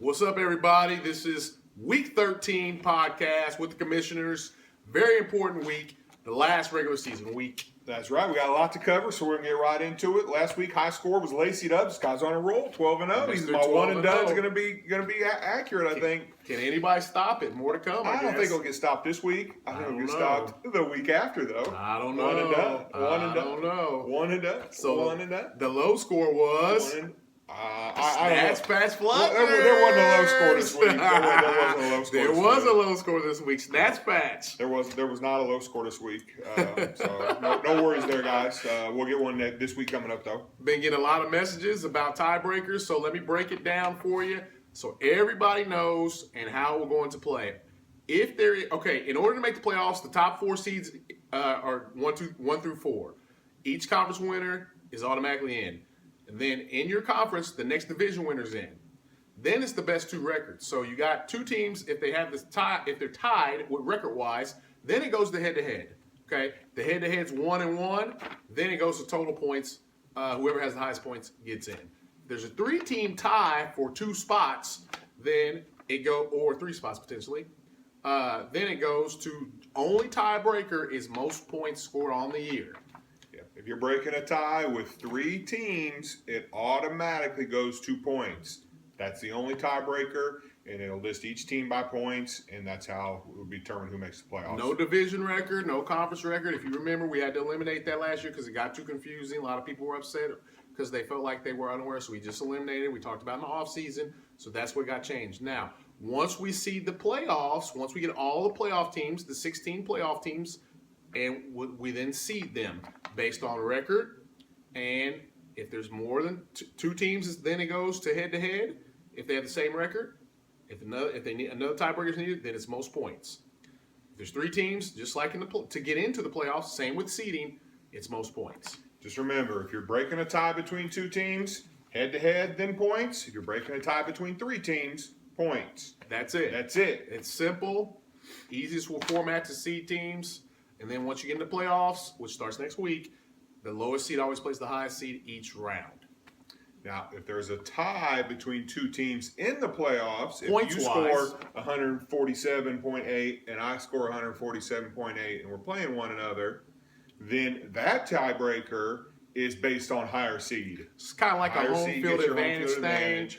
What's up, everybody? This is Week 13 podcast with the Commissioners. Very important week, the last regular season week. That's right. We got a lot to cover, so we're going to get right into it. Last week, high score was Lacey Dubs. This guy's on a roll, 12-0. He's my one and done is going to be accurate, I think. Can anybody stop it? More to come, I don't think it'll get stopped this week. I think it'll get stopped the week after, though. I don't know. One and done. I don't know. One and done. So one and done. The low score was... Snatch, pass, flutters. There wasn't a low score this week. There was a low score this week. Snatch, patch. There was not a low score this week. So no worries there, guys. We'll get one this week coming up, though. Been getting a lot of messages about tiebreakers, so let me break it down for you so everybody knows and how we're going to play. In order to make the playoffs, the top four seeds are 1 through 4. Each conference winner is automatically in. And then in your conference, the next division winner's in. Then it's the best two records. So you got two teams, if they have this tie, if they're tied with record-wise, then it goes to head-to-head. Okay? The head-to-head's 1-1. Then it goes to total points. Whoever has the highest points gets in. If there's a 3-team tie for 2 spots, then or 3 spots potentially. Then it goes to only tiebreaker is most points scored on the year. If you're breaking a tie with 3 teams, it automatically goes 2 points. That's the only tiebreaker, and it'll list each team by points, and that's how it will determine who makes the playoffs. No division record, no conference record. If you remember, we had to eliminate that last year because it got too confusing. A lot of people were upset because they felt like they were unaware, so we just eliminated. We talked about in the offseason, so that's what got changed. Now, once we see the playoffs, once we get all the playoff teams, the 16 playoff teams, and we then seed them based on record, and if there's more than 2 teams, then it goes to head-to-head. If they have the same record, if they need another tiebreaker is needed, then it's most points. If there's 3 teams, just like to get into the playoffs, same with seeding, it's most points. Just remember, if you're breaking a tie between 2 teams, head-to-head, then points. If you're breaking a tie between 3 teams, points. That's it. It's simple, easiest format to seed teams. And then once you get into playoffs, which starts next week, the lowest seed always plays the highest seed each round. Now, if there's a tie between 2 teams in the playoffs, if you score 147.8 and I score 147.8 and we're playing one another, then that tiebreaker is based on higher seed. It's kind of like a home field advantage thing.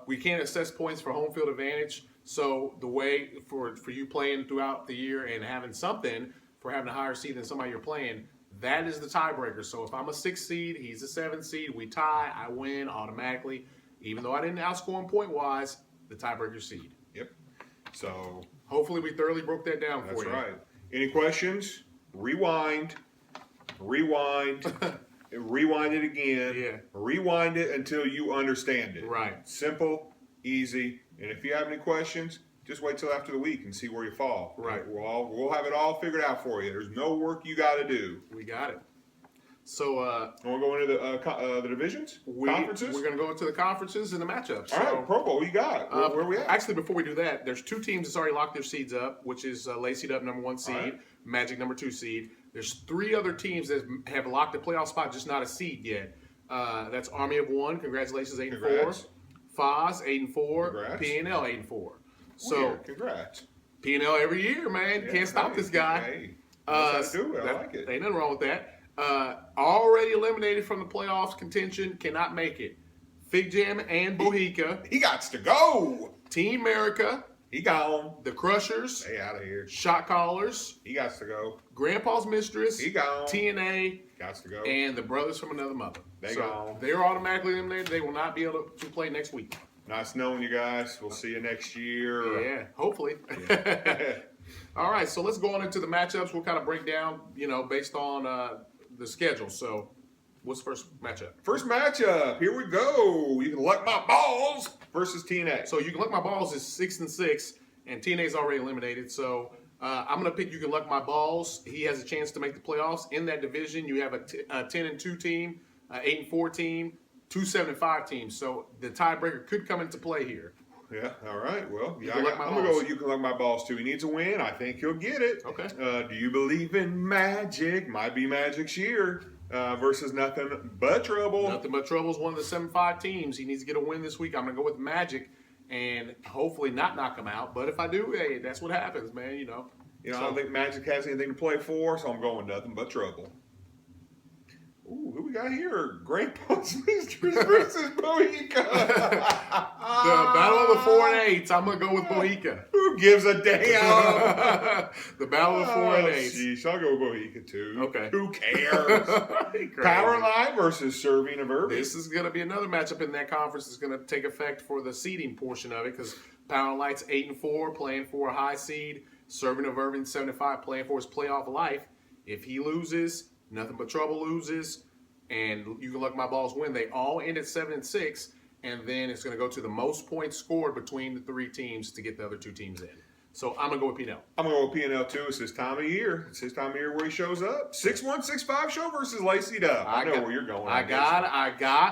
We can't assess points for home field advantage. So the way for you playing throughout the year and having something for having a higher seed than somebody you're playing, that is the tiebreaker. So if I'm a 6th seed, he's a 7th seed, we tie, I win automatically. Even though I didn't outscore him point-wise, the tiebreaker seed. Yep. So hopefully we thoroughly broke that down for you. That's right. Any questions? Rewind, rewind it again. Yeah. Rewind it until you understand it. Right. Simple, easy. And if you have any questions, just wait till after the week and see where you fall. Right. We'll have it all figured out for you. There's no work you got to do. We got it. So want to go into the divisions, conferences? We're going to go into the conferences and the matchups. All right, Pro Bowl, what you got? Where are we at? Actually, before we do that, there's 2 teams that's already locked their seeds up, which is Lacey Dub, number 1 seed, right. Magic, number 2 seed. There's 3 other teams that have locked the playoff spot, just not a seed yet. That's Army of 1, congratulations, 8-4. Foz, 8-4. P&L, 8-4. So, congrats. P&L every year, man. Yeah, can't stop this guy. Hey, that's how to do it. I like it. Ain't nothing wrong with that. Already eliminated from the playoffs contention, cannot make it. Fig Jam and Bohica. He got to go. Team America. He gone. The Crushers. Stay out of here. Shot Callers. He got to go. Grandpa's Mistress. He gone. TNA. Got to go. And the Brothers from Another Mother. They gone. They're automatically eliminated. They will not be able to play next week. Nice knowing you guys. We'll see you next year. Yeah, hopefully. Yeah. All right, so let's go on into the matchups. We'll kind of break down, based on the schedule. So, what's the first matchup? First matchup. Here we go. You can luck my balls versus TNA. So, You Can Luck My Balls is 6-6, and TNA's already eliminated. So, I'm going to pick You Can Luck My Balls. He has a chance to make the playoffs. In that division, you have a 10-2 team, 8-4 team, 2-7-5 teams. So the tiebreaker could come into play here. Yeah, all right. Well, I'm going to go with You Can Luck My Balls, too. He needs a win. I think he'll get it. Okay. Do you believe in magic? Might be Magic's year versus Nothing But Trouble. Nothing But Trouble is one of the 7-5 teams. He needs to get a win this week. I'm going to go with Magic. and hopefully not knock them out. But if I do, hey, that's what happens, man. I don't think Magic has anything to play for, so I'm going nothing but trouble. Ooh, who we got here? Grandpa's Mistress versus Bohica. The battle of the 4 and 8s. I'm gonna go with Bohica. Who gives a damn? The battle of the 4 and 8s. Sheesh, I'll go with Bohica too. Okay. Who cares? Power Line versus Serving of Irving. This is going to be another matchup in that conference. It's going to take effect for the seeding portion of it because Power Line's 8-4, playing for a high seed. Serving of Irving 7-5, playing for his playoff life. If he loses, Nothing But Trouble loses, and You Can Luck My Balls win. They all end at 7-6, and then it's going to go to the most points scored between the three teams to get the other two teams in. So I'm going to go with P&L. I'm going to go with P&L too. It's his time of year. It's his time of year where he shows up. 6-1-6-5 show versus Lacey Dub. I know where you're going.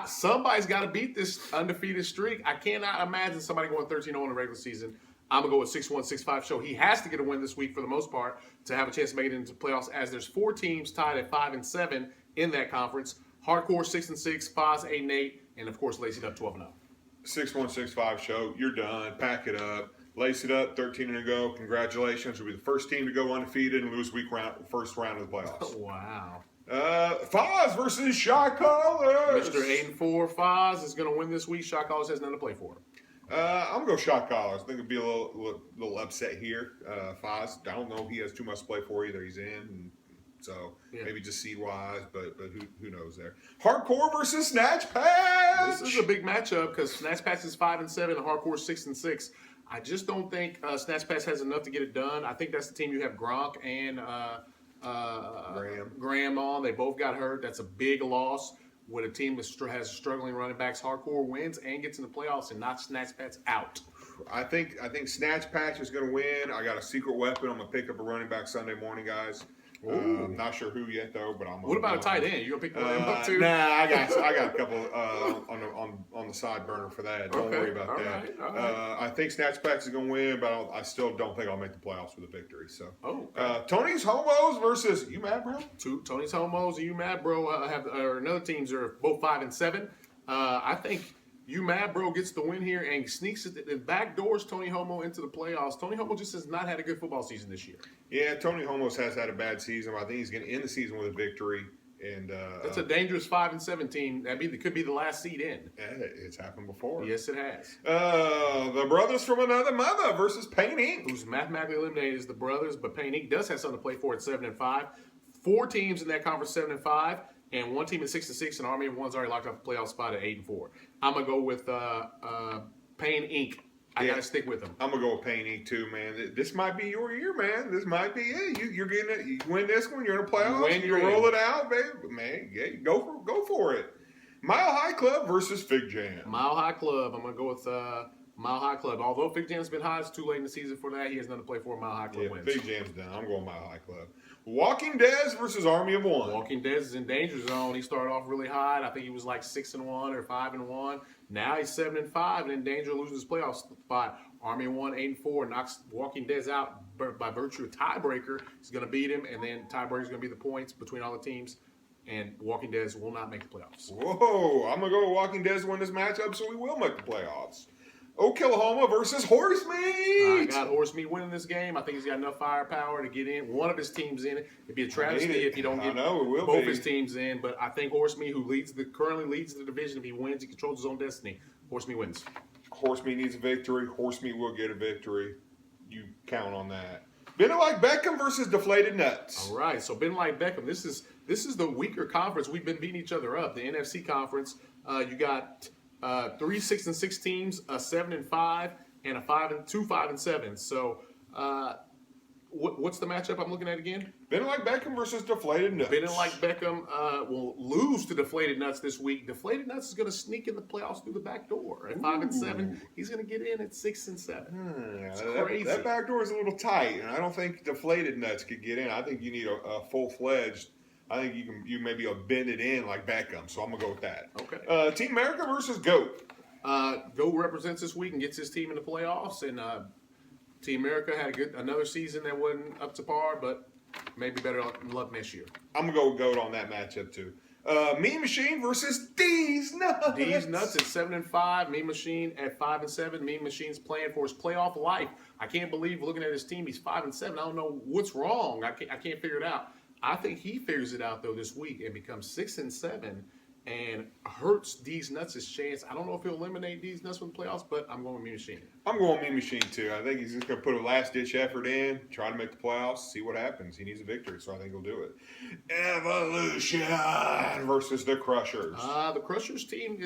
Somebody's got to beat this undefeated streak. I cannot imagine somebody going 13-0 in the regular season. I'm going to go with 6-1-6-5 show. He has to get a win this week for the most part to have a chance to make it into playoffs, as there's 4 teams tied at 5-7 in that conference. Hardcore 6-6, Foz 8-8, and of course Lacey Dub 12-0. 6-1-6-5 show. You're done. Pack it up. Lace it up. 13-0. Congratulations. You'll be the first team to go undefeated and lose first round of the playoffs. Wow. Foz versus Shot Callers. Mr. 8-4 Foz is going to win this week. Shot Callers has nothing to play for. I'm going to go Shot Callers. I think it'll be a little upset here. Foz, I don't know if he has too much to play for either. He's in, so maybe just seed-wise, but who knows there. Hardcore versus Snatch Patch. This is a big matchup because Snatch Patch is 5-7 and Hardcore 6-6. I just don't think Snatch Patch has enough to get it done. I think that's the team you have Gronk and Graham on. They both got hurt. That's a big loss. With a team that has struggling running backs, Hardcore wins and gets in the playoffs and knocks Snatch Patch out. I think Snatch Patch is going to win. I got a secret weapon. I'm going to pick up a running back Sunday morning, guys. I'm not sure who yet though, but I'm. What about a tight end? You gonna pick one of them up too? Nah, I got a couple on the side burner for that. Don't worry about that. Right. I think Snatch Patch is gonna win, but I still don't think I'll make the playoffs with a victory. So, Tony's Homos versus You Mad Bro. Tony's Homos and You Mad Bro or another teams are both 5-7. I think You Mad Bro gets the win here and sneaks it and backdoors Tony Homo into the playoffs. Tony Homo just has not had a good football season this year. Yeah, Tony Homos has had a bad season. But I think he's going to end the season with a victory. And that's a dangerous 5-7 team. That could be the last seed in. It's happened before. Yes, it has. The Brothers from Another Mother versus Pain Inc. Who's mathematically eliminated is the Brothers, but Pain Inc. does have something to play for at 7-5. 4 teams in that conference 7-5. And 1 team at 6-6, and Army of One's already locked up a playoff spot at 8-4. I'm gonna go with Pain Inc. I gotta stick with them. I'm gonna go with Pain Inc. too, man. This might be your year, man. This might be it. You're getting it. You win this one. You're in the playoffs. You roll it out, baby. Man, go for it. Mile High Club versus Fig Jam. Mile High Club. I'm gonna go with Mile High Club. Although Fig Jam's been hot, it's too late in the season for that. He has nothing to play for. Mile High Club wins. Fig Jam's done. I'm going Mile High Club. Walking Dead versus Army of One. Walking Dead is in danger zone. He started off really hot. I think he was like 6-1 or 5-1. Now he's 7-5 and in danger of losing his playoff spot. Army of One 8-4 knocks Walking Dead out by virtue of tiebreaker. He's going to beat him, and then tiebreaker is going to be the points between all the teams. And Walking Dead will not make the playoffs. Whoa! I'm gonna go with Walking Dead to win this matchup, so we will make the playoffs. Oklahoma versus Horse Meat. I got Horse Meat winning this game. I think he's got enough firepower to get in. One of his teams in it. It'd be a travesty if you don't get both his teams in. But I think Horse Meat, who currently leads the division, if he wins, he controls his own destiny. Horse Meat wins. Horse Meat needs a victory. Horse Meat will get a victory. You count on that. Been Like Beckham versus Deflated Nuts. All right, so Been Like Beckham. This is the weaker conference. We've been beating each other up. The NFC conference. You got 3 6-6 teams, a 7-5, and a 5-7. So, what's the matchup I'm looking at again? Been Like Beckham versus Deflated Nuts. Been Like Beckham will lose to Deflated Nuts this week. Deflated Nuts is going to sneak in the playoffs through the back door at 5-7. He's going to get in at 6-7. It's crazy. That back door is a little tight, and I don't think Deflated Nuts could get in. I think you need a full-fledged. I think you maybe bend it in like Beckham, so I'm gonna go with that. Okay. Team America versus GOAT. GOAT represents this week and gets his team in the playoffs, and Team America had another season that wasn't up to par, but maybe better luck next year. I'm gonna go with GOAT on that matchup too. Mean Machine versus D's Nuts. D's Nuts at 7-5. Mean Machine at 5-7. Mean Machine's playing for his playoff life. I can't believe looking at his team, he's 5-7. I don't know what's wrong. I can't figure it out. I think he figures it out though this week and becomes 6-7 and hurts D's Nuts' chance. I don't know if he'll eliminate D's Nuts from the playoffs, but I'm going with Mean Machine. I'm going Mean Machine too. I think he's just going to put a last-ditch effort in, try to make the playoffs, see what happens. He needs a victory, so I think he'll do it. Evolution versus the Crushers. The Crushers team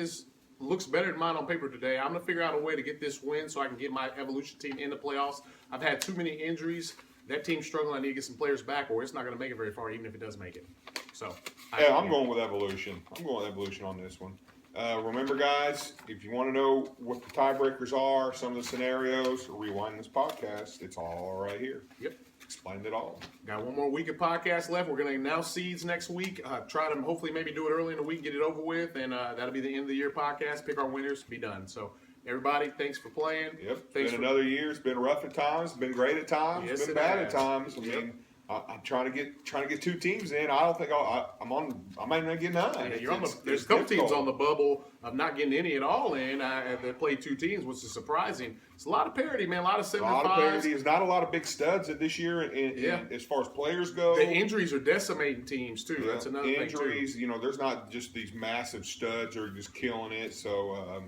looks better than mine on paper today. I'm going to figure out a way to get this win so I can get my Evolution team in the playoffs. I've had too many injuries. That team's struggling. I need to get some players back, or it's not going to make it very far, even if it does make it. So, I'm going with Evolution. I'm going with Evolution on this one. Remember, guys, if you want to know what the tiebreakers are, some of the scenarios, rewind this podcast. It's all right here. Yep. Explained it all. Got one more week of podcast left. We're going to announce seeds next week. Try to hopefully maybe do it early in the week, get it over with, and that'll be the end of the year podcast. Pick our winners, be done. So, everybody, thanks for playing. Yep. Thanks Been another year. It's been rough at times. It's been great at times. Yes, it's been it bad has. at times. I Yep. mean, I'm trying to get 2 teams in. I don't think I might not get 9. Yeah, you're on It's there's a couple teams difficult. on the bubble of not getting any at all in. That played 2 teams, which is surprising. It's a lot of parity, man. A lot of 7-5s. A lot of parity. There's not a lot of big studs this year as far as players go. The injuries are decimating teams too. That's another injuries, thing too. there's not just these massive studs who are just killing it. So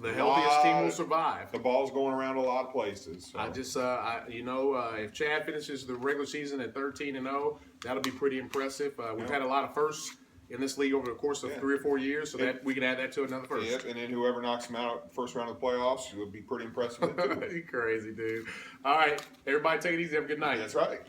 The healthiest team will survive. the ball's going around a lot of places. So. I just, if Chad finishes the regular season at 13-0, that'll be pretty impressive. We've had a lot of firsts in this league over the course of 3 or 4 years, so that we can add that to another first. Yep, and then whoever knocks them out first round of the playoffs will be pretty impressive. You crazy, dude. All right, everybody take it easy. Have a good night. That's right.